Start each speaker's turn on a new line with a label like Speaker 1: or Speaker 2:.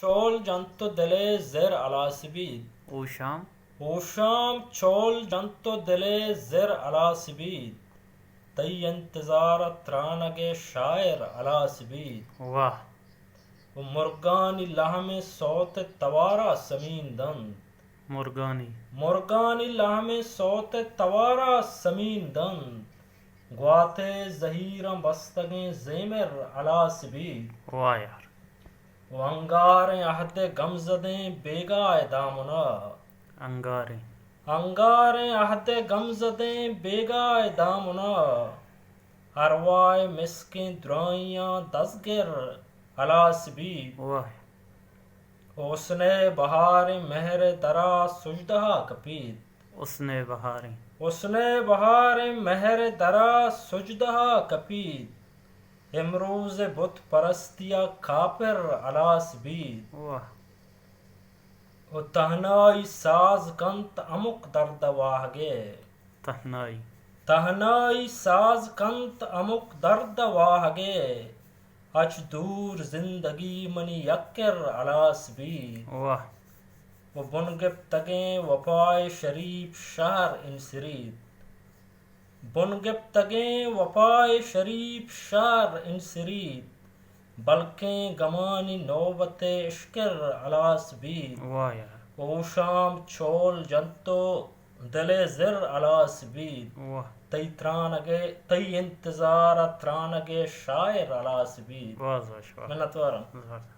Speaker 1: چول جنتو دلے زر علا سبید
Speaker 2: اوشام
Speaker 1: اوشام چول جنتو دلے زر علا سبید تی انتظار ترانگے شاعر علا سبید
Speaker 2: واہ
Speaker 1: و مرگانی لحم صوت توارا سمین دند مرگانی لحم صوت توارا سمین دند گواتے زہیراں بستگیں زیمر علا سبید
Speaker 2: واہ یار
Speaker 1: و انگاریں عہد غمزدیں بیگائے دامنا
Speaker 2: انگاریں
Speaker 1: انگاریں عہد غمزدیں بیگائے دامنا اروائے مسکیں درائیاں دزگر علا سبید
Speaker 2: واہ
Speaker 1: اس نے بہار مہر درا سجدہ کپید
Speaker 2: اس نے بہاریں
Speaker 1: اس نے بہار مہر درا سجدہ کپید امروز بت پرستیا کافر علا سبید
Speaker 2: واہ
Speaker 1: و تہنائی ساز کنت امک درد واہگے
Speaker 2: تہنائی
Speaker 1: تہنائی ساز کنت امک درد واہگے اچ دور زندگی منی یکر علا سبید
Speaker 2: واہ
Speaker 1: و بنگبتگیں وفائے شریف شہر انسرید بنگبتگیں وفائے شریف شہر انسرید بلکیں گمانی نوبت اشکر علا سبید
Speaker 2: واہ یار
Speaker 1: اوشام چول جنتو دلے زر علا سبید
Speaker 2: واہ
Speaker 1: تی انتظار ترانگے شاعر علا سبید
Speaker 2: واہ واہ
Speaker 1: منت وارم
Speaker 2: واہ